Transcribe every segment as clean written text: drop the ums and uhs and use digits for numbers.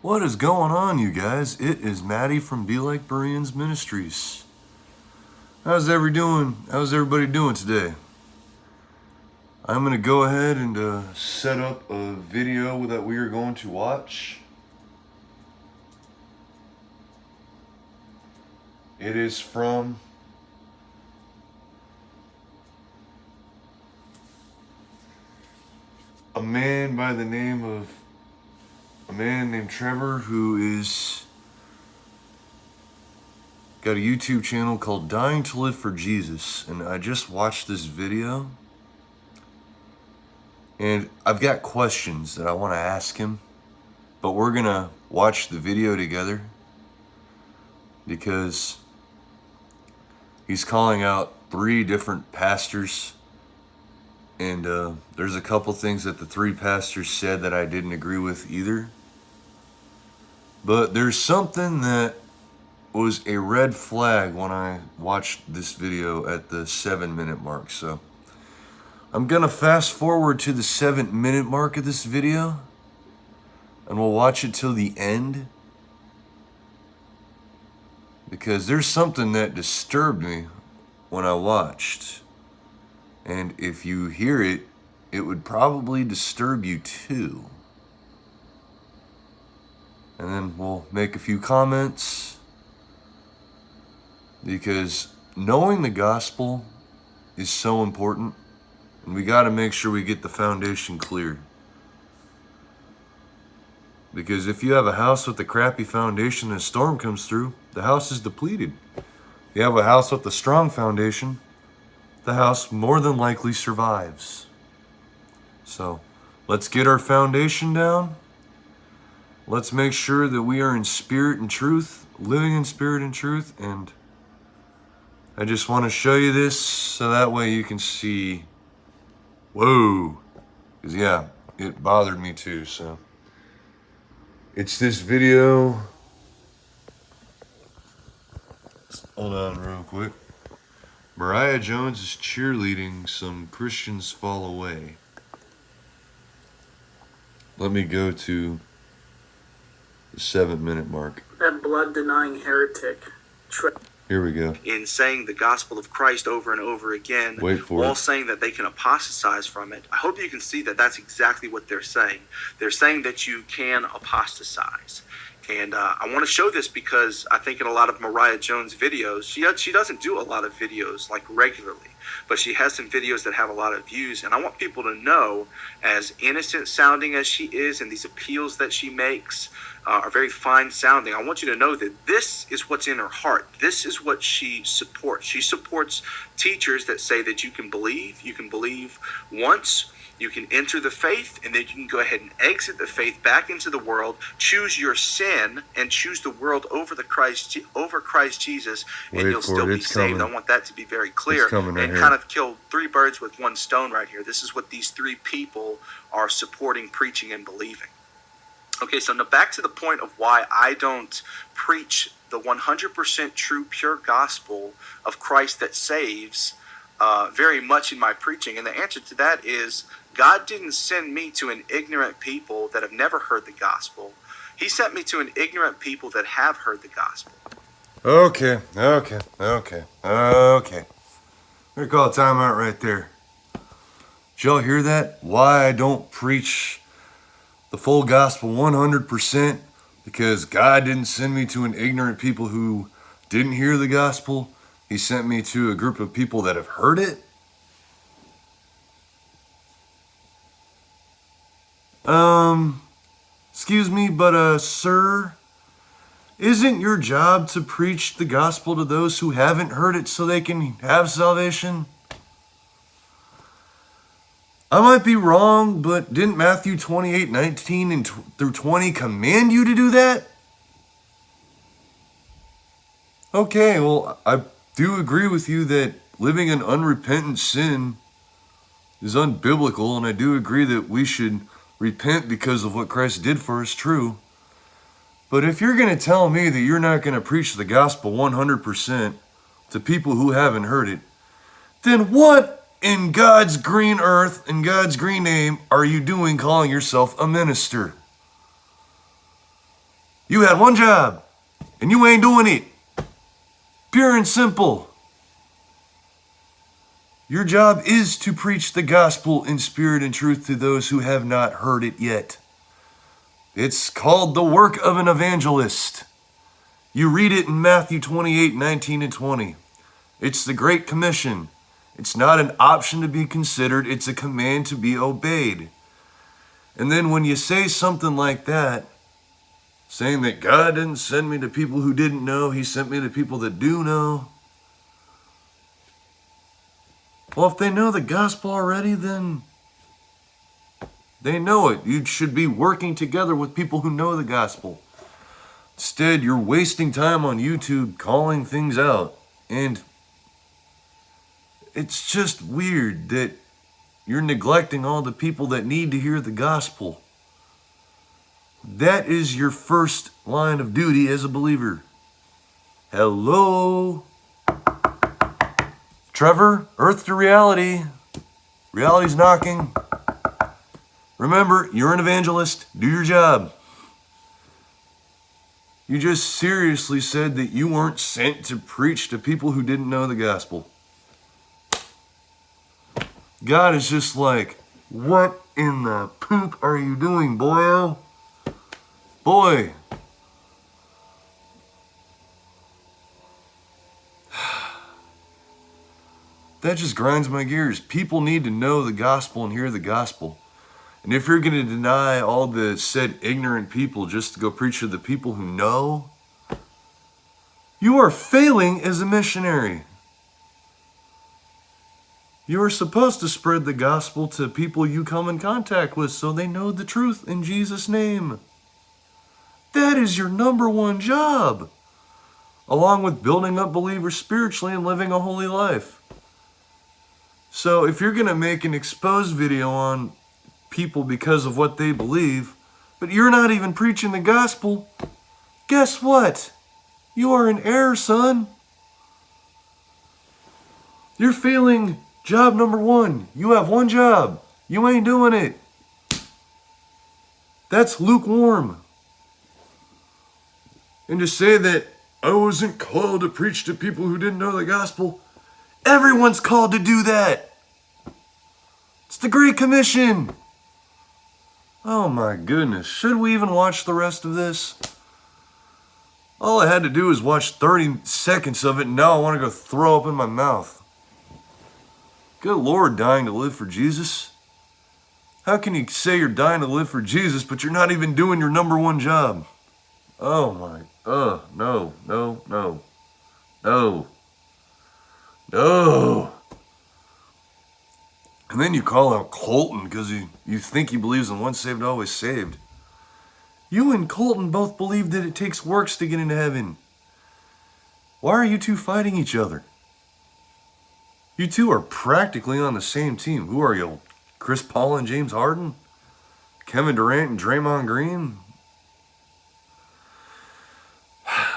What is going on, you guys? It is Maddie from Be Like Bereans Ministries. How's everybody doing today? I'm going to go ahead and set up a video that we are going to watch. It is from a man named Trevor, who is got a YouTube channel called DyingToLiveForJesus, and I just watched this video, and I've got questions that I want to ask him, but we're gonna watch the video together because he's calling out 3 different pastors, and there's a couple things that the 3 pastors said that I didn't agree with either. But there's something that was a red flag when I watched this video at the 7-minute mark. So I'm gonna fast forward to the 7-minute mark of this video, and we'll watch it till the end, because there's something that disturbed me when I watched. And if you hear it, it would probably disturb you too. And then we'll make a few comments, because knowing the gospel is so important, and we got to make sure we get the foundation clear. Because if you have a house with a crappy foundation and a storm comes through, the house is depleted. If you have a house with a strong foundation, the house more than likely survives. So let's get our foundation down. Let's make sure that we are in spirit and truth, living in spirit and truth. And I just want to show you this so that way you can see. Whoa. Because yeah, it bothered me too. So it's this video. Hold on real quick. Mariah Jones is cheerleading some Christians fall away. Let me go to the 7-minute mark. That blood-denying heretic. Here we go. In saying the gospel of Christ over and over again, while saying that they can apostatize from it. I hope you can see that that's exactly what they're saying. They're saying that you can apostatize. And I want to show this because I think in a lot of Mariah Jones' videos, she doesn't do a lot of videos like regularly, but she has some videos that have a lot of views. And I want people to know, as innocent sounding as she is, and these appeals that she makes are very fine sounding, I want you to know that this is what's in her heart. This is what she supports. She supports teachers that say that you can believe once, you can enter the faith, and then you can go ahead and exit the faith back into the world, choose your sin, and choose the world over Christ Jesus, and you'll still be saved. I want that to be very clear, and kind of kill 3 birds with 1 stone right here. This is what these 3 people are supporting, preaching, and believing. Okay, so now back to the point of why I don't preach the 100% true, pure gospel of Christ that saves very much in my preaching. And the answer to that is, God didn't send me to an ignorant people that have never heard the gospel. He sent me to an ignorant people that have heard the gospel. Okay. We're going to call a timeout right there. Did y'all hear that? Why I don't preach the full gospel 100%? Because God didn't send me to an ignorant people who didn't hear the gospel. He sent me to a group of people that have heard it. Excuse me, but sir, isn't your job to preach the gospel to those who haven't heard it so they can have salvation? I might be wrong, but didn't Matthew 28:19 through 20 command you to do that? Okay, well, I do agree with you that living in unrepentant sin is unbiblical, and I do agree that we should repent because of what Christ did for us, true. But if you're going to tell me that you're not going to preach the gospel 100% to people who haven't heard it, then what in God's green earth and God's green name are you doing calling yourself a minister? You had one job, and you ain't doing it. Pure and simple. Your job is to preach the gospel in spirit and truth to those who have not heard it yet. It's called the work of an evangelist. You read it in Matthew 28, 19 and 20. It's the Great Commission. It's not an option to be considered. It's a command to be obeyed. And then when you say something like that, saying that God didn't send me to people who didn't know, he sent me to people that do know. Well, if they know the gospel already, then they know it. You should be working together with people who know the gospel. Instead, you're wasting time on YouTube calling things out. And it's just weird that you're neglecting all the people that need to hear the gospel. That is your first line of duty as a believer. Hello? Trevor, earth to reality. Reality's knocking. Remember, you're an evangelist. Do your job. You just seriously said that you weren't sent to preach to people who didn't know the gospel. God is just like, what in the poop are you doing, boyo? Boy. That just grinds my gears. People need to know the gospel and hear the gospel. And if you're going to deny all the said ignorant people just to go preach to the people who know, you are failing as a missionary. You are supposed to spread the gospel to people you come in contact with so they know the truth in Jesus' name. That is your number one job, along with building up believers spiritually and living a holy life. So if you're going to make an exposed video on people because of what they believe, but you're not even preaching the gospel, guess what? You are in error, son. You're failing job number one. You have one job. You ain't doing it. That's lukewarm. And to say that I wasn't called to preach to people who didn't know the gospel, everyone's called to do that. It's the Great Commission. Oh my goodness. Should we even watch the rest of this? All I had to do was watch 30 seconds of it, and now I want to go throw up in my mouth. Good Lord, dying to live for Jesus. How can you say you're dying to live for Jesus, but you're not even doing your number one job? Oh my, no. And then you call out Colton because you think he believes in once saved, always saved. You and Colton both believe that it takes works to get into heaven. Why are you two fighting each other? You two are practically on the same team. Who are you? Chris Paul and James Harden? Kevin Durant and Draymond Green?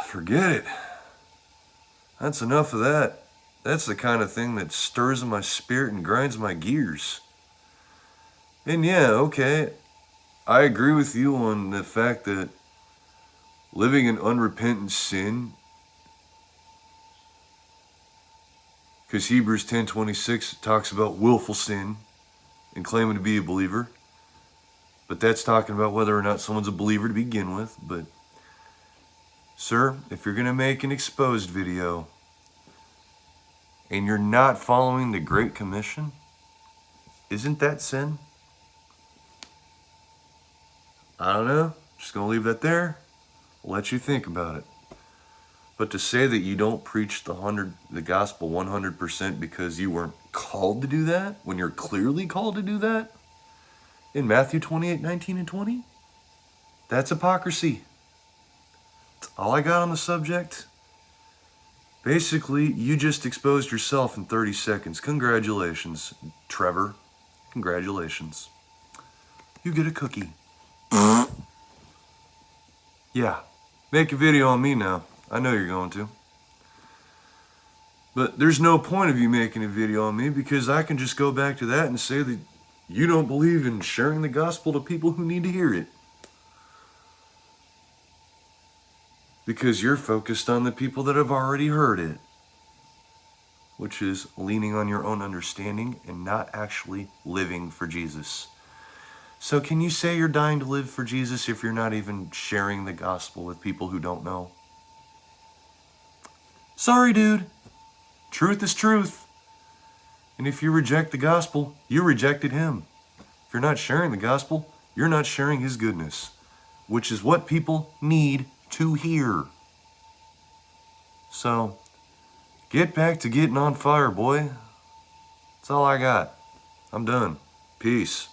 Forget it. That's enough of that. That's the kind of thing that stirs in my spirit and grinds my gears. And yeah, okay, I agree with you on the fact that living in unrepentant sin, because Hebrews 10:26 talks about willful sin and claiming to be a believer, but that's talking about whether or not someone's a believer to begin with. But sir, if you're going to make an exposed video and you're not following the Great Commission, isn't that sin? I don't know. Just going to leave that there. I'll let you think about it. But to say that you don't preach the gospel 100% because you weren't called to do that, when you're clearly called to do that, in Matthew 28, 19 and 20, that's hypocrisy. That's all I got on the subject. Basically, you just exposed yourself in 30 seconds. Congratulations, Trevor. Congratulations. You get a cookie. Yeah, make a video on me now. I know you're going to. But there's no point of you making a video on me because I can just go back to that and say that you don't believe in sharing the gospel to people who need to hear it. because you're focused on the people that have already heard it, which is leaning on your own understanding and not actually living for Jesus. So can you say you're dying to live for Jesus if you're not even sharing the gospel with people who don't know? Sorry, dude. Truth is truth. And if you reject the gospel, you rejected him. If you're not sharing the gospel, you're not sharing his goodness, which is what people need to hear. So, get back to getting on fire, boy. That's all I got. I'm done. Peace.